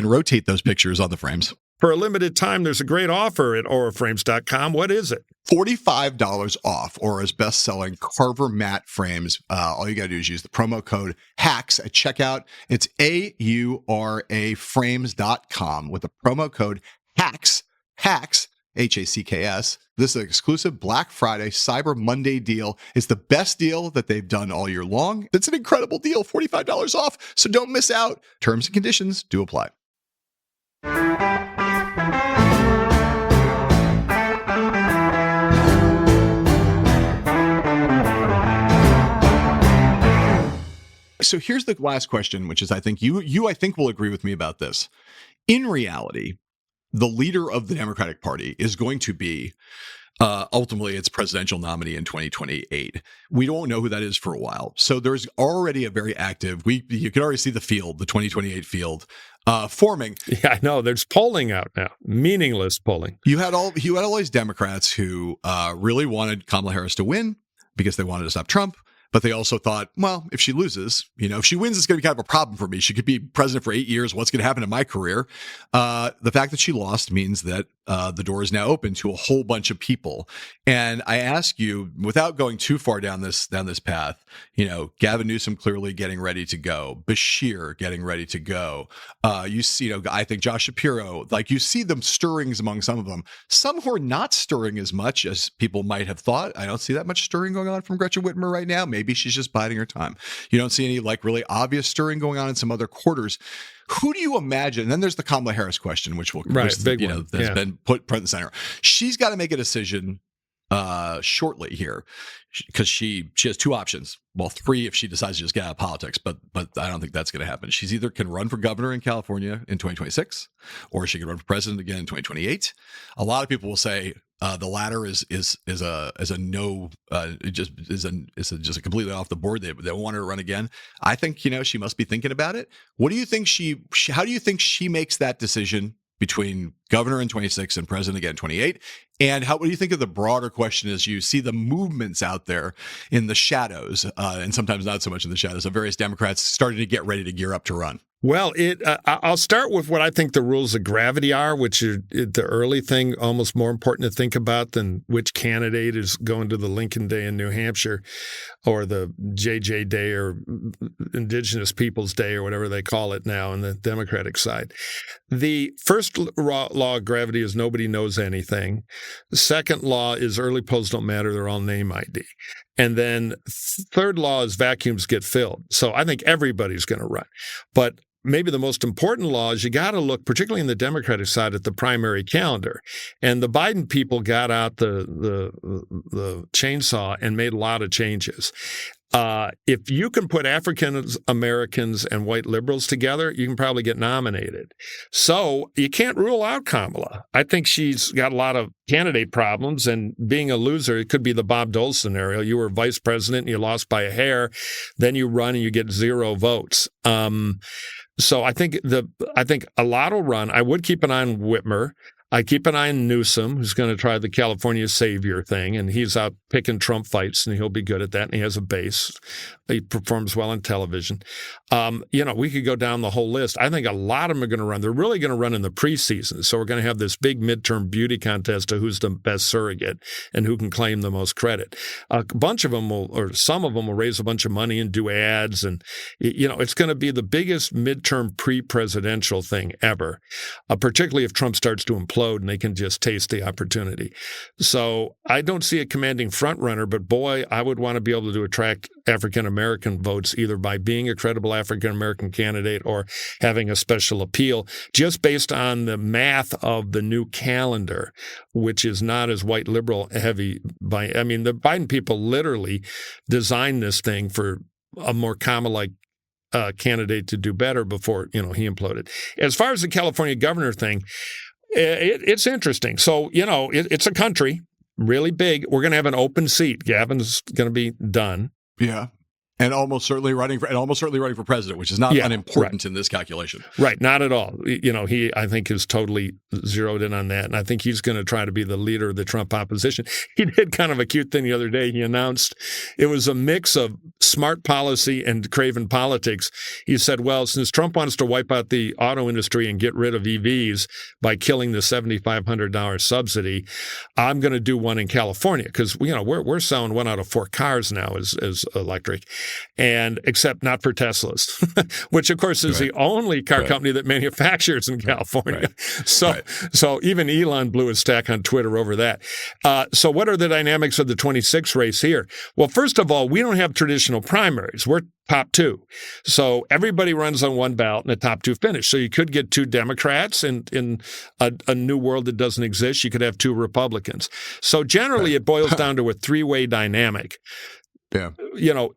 S3: rotate those pictures on the frames.
S2: For a limited time, there's a great offer at auraframes.com. What is it?
S3: $45 off Aura's best-selling Carver matte frames. All you got to do is use the promo code HACKS at checkout. It's auraframes.com with the promo code HACKS, HACKS, HACKS. This is an exclusive Black Friday Cyber Monday deal. It's the best deal that they've done all year long. It's an incredible deal, $45 off, so don't miss out. Terms and conditions do apply. So here's the last question, which is, I think you will agree with me about this. In reality, the leader of the Democratic Party is going to be ultimately its presidential nominee in 2028. We don't know who that is for a while. So there's already a very active, you can already see the 2028 field forming.
S2: Yeah, I know. There's polling out now, meaningless polling.
S3: You had all these Democrats who really wanted Kamala Harris to win because they wanted to stop Trump. But they also thought, well, if she loses, if she wins, it's going to be kind of a problem for me. She could be president for 8 years. What's going to happen in my career? The fact that she lost means that the door is now open to a whole bunch of people. And I ask you, without going too far down this path, Gavin Newsom clearly getting ready to go, Bashir getting ready to go. You see, I think Josh Shapiro, like you see them stirrings among some of them. Some who are not stirring as much as people might have thought. I don't see that much stirring going on from Gretchen Whitmer right now. Maybe she's just biding her time. You don't see any really obvious stirring going on in some other quarters. Who do you imagine? And then there's the Kamala Harris question, which has been put front and center. She's got to make a decision shortly here because she has two options. Well, three if she decides to just get out of politics, but I don't think that's going to happen. She's either can run for governor in California in 2026, or she can run for president again in 2028. A lot of people will say the latter is a no, just a completely off the board. They don't want her to run again. I think she must be thinking about it. What do you think how do you think she makes that decision between governor in 26 and president again in 28? And what do you think of the broader question as you see the movements out there in the shadows, and sometimes not so much in the shadows, of various Democrats starting to get ready to gear up to run?
S2: Well, I'll start with what I think the rules of gravity are, which are the early thing, almost more important to think about than which candidate is going to the Lincoln Day in New Hampshire or the JJ Day or Indigenous Peoples Day or whatever they call it now on the Democratic side. The first law of gravity is nobody knows anything. The second law is early polls don't matter. They're all name ID. And then third law is vacuums get filled. So I think everybody's going to run. But maybe the most important law is you got to look, particularly in the Democratic side, at the primary calendar. And the Biden people got out the chainsaw and made a lot of changes. If you can put African Americans and white liberals together, you can probably get nominated. So you can't rule out Kamala. I think she's got a lot of candidate problems, and being a loser, it could be the Bob Dole scenario. You were vice president and you lost by a hair, then you run and you get 0 votes. So I think a lot will run. I would keep an eye on Whitmer. I keep an eye on Newsom, who's going to try the California savior thing, and he's out picking Trump fights, and he'll be good at that, and he has a base. He performs well on television. We could go down the whole list. I think a lot of them are going to run. They're really going to run in the preseason, so we're going to have this big midterm beauty contest of who's the best surrogate and who can claim the most credit. A bunch of them some of them will raise a bunch of money and do ads, and it's going to be the biggest midterm pre-presidential thing ever, particularly if Trump starts to implode implode and they can just taste the opportunity. So I don't see a commanding front runner, but boy, I would want to be able to attract African-American votes either by being a credible African-American candidate or having a special appeal, just based on the math of the new calendar, which is not as white liberal heavy. The Biden people literally designed this thing for a more Kamala-like candidate to do better before, he imploded. As far as the California governor thing, it's interesting. So, it's a country, really big. We're going to have an open seat. Gavin's going to be done.
S3: Yeah. And almost certainly running for president, which is not unimportant in this calculation.
S2: Right, not at all. He, I think, is totally zeroed in on that, and I think he's going to try to be the leader of the Trump opposition. He did kind of a cute thing the other day. He announced it was a mix of smart policy and craven politics. He said, well, since Trump wants to wipe out the auto industry and get rid of EVs by killing the $7,500 subsidy, I'm going to do one in California because, we're selling 1 out of 4 cars now as electric. And except not for Teslas, which of course is the only car company that manufactures in California. So even Elon blew his stack on Twitter over that. So what are the dynamics of the 26 race here? Well, first of all, we don't have traditional primaries. We're top 2. So everybody runs on one ballot and the top 2 finish. So you could get 2 Democrats in a new world that doesn't exist. You could have 2 Republicans. So generally it boils down to a 3-way dynamic.
S3: Yeah.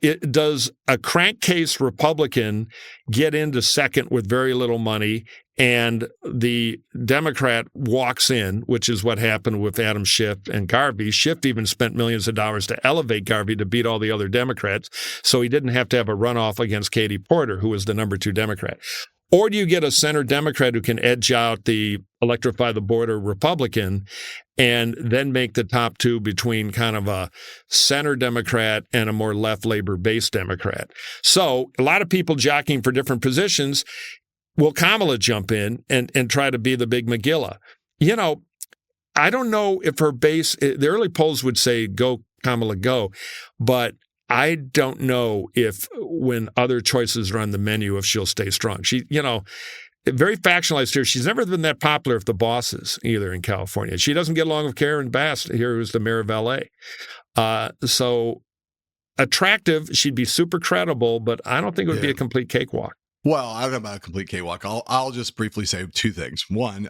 S2: It does a crankcase Republican get into second with very little money, and the Democrat walks in, which is what happened with Adam Schiff and Garvey. Schiff even spent millions of dollars to elevate Garvey to beat all the other Democrats, so he didn't have to have a runoff against Katie Porter, who was the number 2 Democrat. Or do you get a center Democrat who can edge out the electrify the border Republican and then make the top 2 between kind of a center Democrat and a more left labor-based Democrat? So a lot of people jockeying for different positions. Will Kamala jump in and try to be the big McGilla? I don't know if her base, the early polls would say go Kamala, go, but I don't know if when other choices are on the menu, if she'll stay strong. She, very factionalized here. She's never been that popular with the bosses either in California. She doesn't get along with Karen Bass here, who's the mayor of L.A. So attractive, she'd be super credible, but I don't think it would be a complete cakewalk.
S3: Well, I don't know about a complete cakewalk. I'll just briefly say 2 things. One,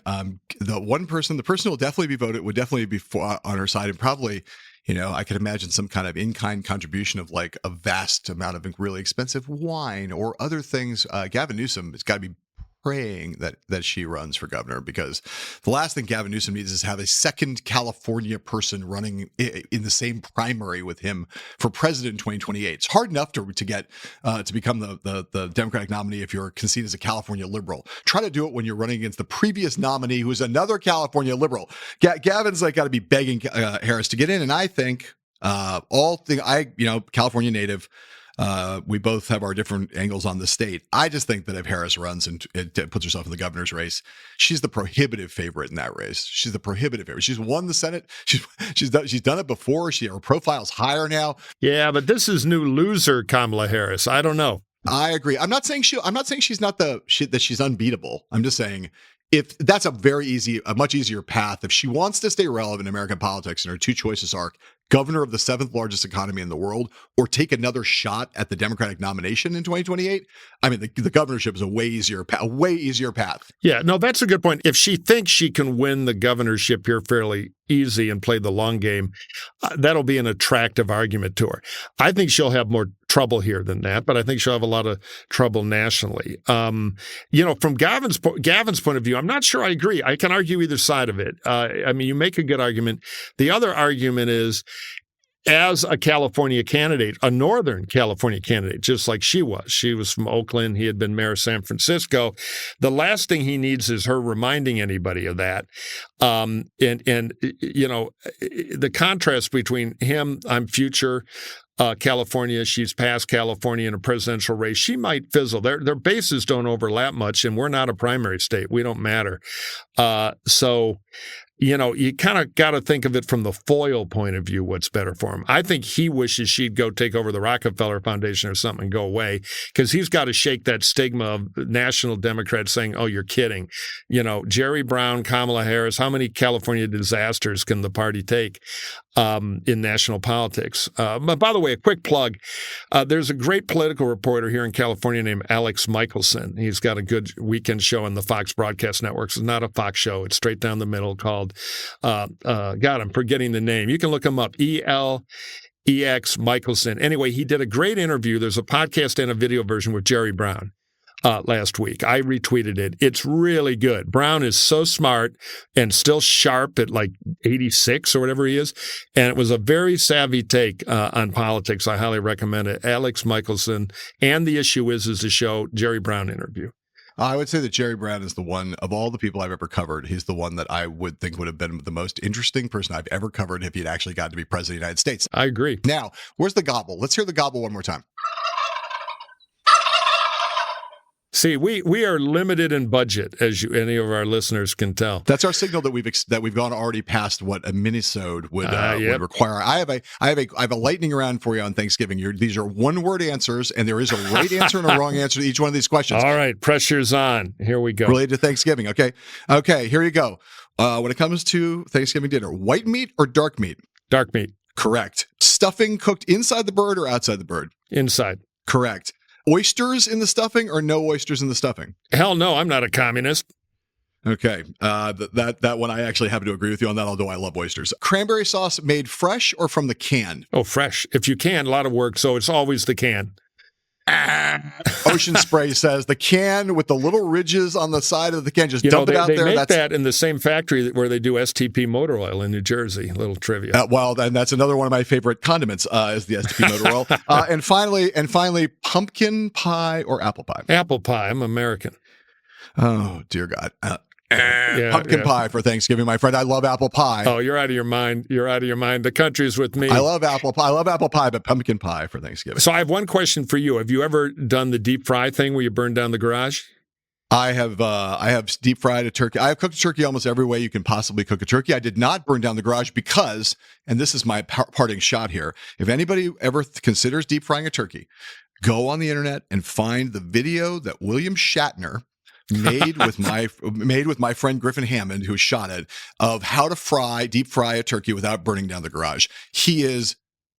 S3: the person who will definitely be voted would definitely be on her side, and probably, I could imagine some kind of in-kind contribution of like a vast amount of really expensive wine or other things. Gavin Newsom has got to be praying that she runs for governor, because the last thing Gavin Newsom needs is have a second California person running in the same primary with him for president in 2028. It's hard enough to get to become the Democratic nominee if you're conceived as a California liberal. Try to do it when you're running against the previous nominee, who's another California liberal. Gavin's got to be begging Harris to get in, and I think California native. We both have our different angles on the state. I just think that if Harris runs and puts herself in the governor's race, she's the prohibitive favorite in that race. She's the prohibitive favorite. She's won the Senate. She's done it before. Her profile's higher now.
S2: Yeah, but this is new loser Kamala Harris. I don't know.
S3: I agree. I'm not saying she's not that she's unbeatable. I'm just saying, if that's a much easier path. If she wants to stay relevant in American politics, and her 2 choices are governor of the 7th largest economy in the world, or take another shot at the Democratic nomination in 2028, the governorship is a way easier path.
S2: Yeah, no, that's a good point. If she thinks she can win the governorship here fairly easy and play the long game, that'll be an attractive argument to her. I think she'll have more trouble here than that, but I think she'll have a lot of trouble nationally. From Gavin's point of view, I'm not sure I agree. I can argue either side of it. You make a good argument. The other argument is, as a California candidate, a Northern California candidate, just like she was from Oakland. He had been mayor of San Francisco. The last thing he needs is her reminding anybody of that. The contrast between him, I'm future California, she's past California in a presidential race. She might fizzle. Their bases don't overlap much, and we're not a primary state. We don't matter. So you kind of got to think of it from the foil point of view, what's better for him. I think he wishes she'd go take over the Rockefeller Foundation or something and go away, because he's got to shake that stigma of national Democrats saying, oh, you're kidding. Jerry Brown, Kamala Harris, how many California disasters can the party take in national politics? But by the way, a quick plug. There's a great political reporter here in California named Alex Michelson. He's got a good weekend show on the Fox Broadcast Networks. It's not a Fox show. It's straight down the middle called, I'm forgetting the name. You can look him up, ELEX Michelson. Anyway, he did a great interview. There's a podcast and a video version with Jerry Brown last week. I retweeted it. It's really good. Brown is so smart and still sharp at like 86 or whatever he is. And it was a very savvy take on politics. I highly recommend it. Alex Michelson. And the issue is the show Jerry Brown interview.
S3: I would say that Jerry Brown is the one of all the people I've ever covered. He's the one that I would think would have been the most interesting person I've ever covered if he'd actually gotten to be president of the United States.
S2: I agree.
S3: Now, where's the gobble? Let's hear the gobble one more time.
S2: See, we are limited in budget, as any of our listeners can tell.
S3: That's our signal that we've gone already past what a Minnesode would require. I have a lightning round for you on Thanksgiving. These are one-word answers, and there is a right answer and a wrong answer to each one of these questions.
S2: All right, pressure's on. Here we go.
S3: Related to Thanksgiving. Okay, here you go. When it comes to Thanksgiving dinner, white meat or dark meat?
S2: Dark meat.
S3: Correct. Stuffing cooked inside the bird or outside the bird?
S2: Inside.
S3: Correct. Oysters in the stuffing or no oysters in the stuffing?
S2: Hell no, I'm not a communist.
S3: Okay, that one I actually happen to agree with you on that, although I love oysters. Cranberry sauce made fresh or from the can?
S2: Oh, fresh. If you can, a lot of work, so it's always the can.
S3: Ocean Spray says the can with the little ridges on the side of the can, just dump it out there.
S2: They make that in the same factory where they do STP motor oil in New Jersey. A little trivia.
S3: Well, and that's another one of my favorite condiments is the STP motor oil. And finally, pumpkin pie or apple pie?
S2: Apple pie. I'm American.
S3: Oh, dear God. Pumpkin pie for Thanksgiving, my friend. I love apple pie.
S2: Oh, you're out of your mind. You're out of your mind. The country's with me.
S3: I love apple pie, but pumpkin pie for Thanksgiving.
S2: So I have one question for you. Have you ever done the deep fry thing where you burn down the garage?
S3: I have deep fried a turkey. I have cooked a turkey almost every way you can possibly cook a turkey. I did not burn down the garage because, and this is my parting shot here, if anybody ever considers deep frying a turkey, go on the internet and find the video that William Shatner made with my friend Griffin Hammond, who shot it, of how to deep fry a turkey without burning down the garage.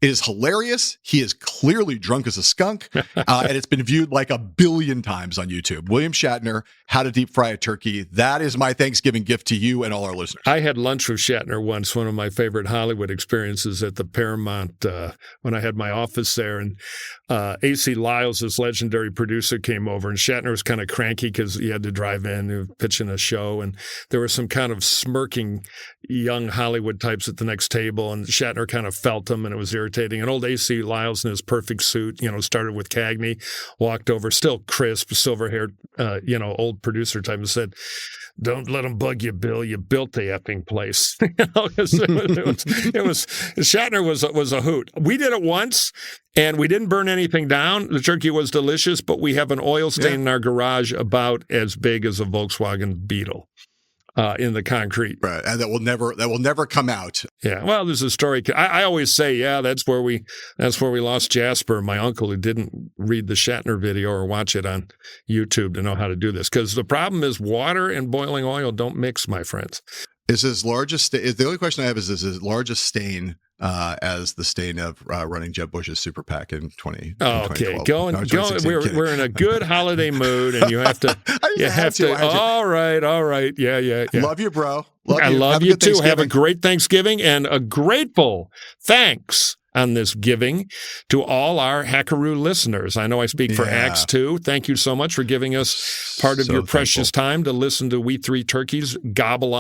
S3: It is hilarious. He is clearly drunk as a skunk, and it's been viewed like 1 billion times on YouTube. William Shatner, how to deep fry a turkey. That is my Thanksgiving gift to you and all our listeners.
S2: I had lunch with Shatner once, one of my favorite Hollywood experiences at the Paramount when I had my office there. And A.C. Lyles, this legendary producer, came over, and Shatner was kind of cranky because he had to drive in, pitching a show. And there were some kind of smirking young Hollywood types at the next table, and Shatner kind of felt him, and it was irritating. And old A.C. Lyles in his perfect suit, started with Cagney, walked over, still crisp, silver-haired, old producer type, and said, "Don't let them bug you, Bill. You built the effing place." It was Shatner was a hoot. We did it once, and we didn't burn anything down. The turkey was delicious, but we have an oil stain in our garage about as big as a Volkswagen Beetle. In the concrete,
S3: right, and that will never come out.
S2: Yeah, well, there's a story. I always say, that's where we lost Jasper, my uncle, who didn't read the Shatner video or watch it on YouTube to know how to do this. Because the problem is water and boiling oil don't mix, my friends.
S3: Is his largest? The only question I have is his largest stain as the stain of running Jeb Bush's super PAC in 20.
S2: Okay, go. We're in a good holiday mood, and you have to. All right. Yeah.
S3: Love you, bro.
S2: I love you too. Have a great Thanksgiving and a grateful thanks on this giving to all our Hackeroo listeners. I know I speak for Axe too. Thank you so much for giving us part of your precious time to listen to We Three Turkeys gobble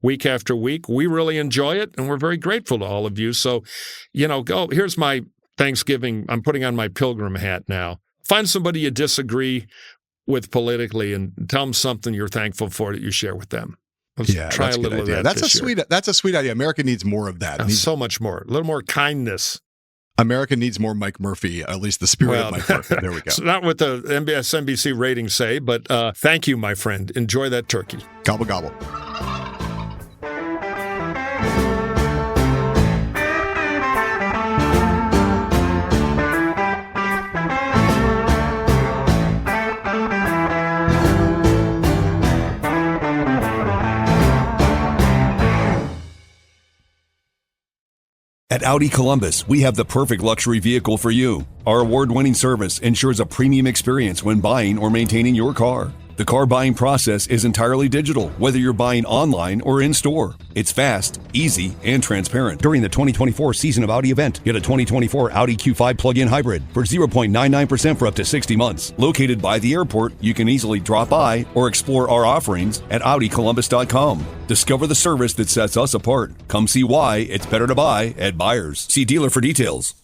S2: week after week. We really enjoy it, and we're very grateful to all of you. So, go. Here's my Thanksgiving. I'm putting on my pilgrim hat now. Find somebody you disagree with politically and tell them something you're thankful for that you share with them. Let's try a little of that.
S3: That's a sweet idea. America needs more of that.
S2: So much more. A little more kindness.
S3: America needs more Mike Murphy, at least the spirit of Mike Murphy. There we go.
S2: So not what the MSNBC ratings say, but thank you, my friend. Enjoy that turkey.
S3: Gobble, gobble.
S7: At Audi Columbus, we have the perfect luxury vehicle for you. Our award-winning service ensures a premium experience when buying or maintaining your car. The car buying process is entirely digital, whether you're buying online or in-store. It's fast, easy, and transparent. During the 2024 Season of Audi event, get a 2024 Audi Q5 plug-in hybrid for 0.99% for up to 60 months. Located by the airport, you can easily drop by or explore our offerings at AudiColumbus.com. Discover the service that sets us apart. Come see why it's better to buy at Buyers. See dealer for details.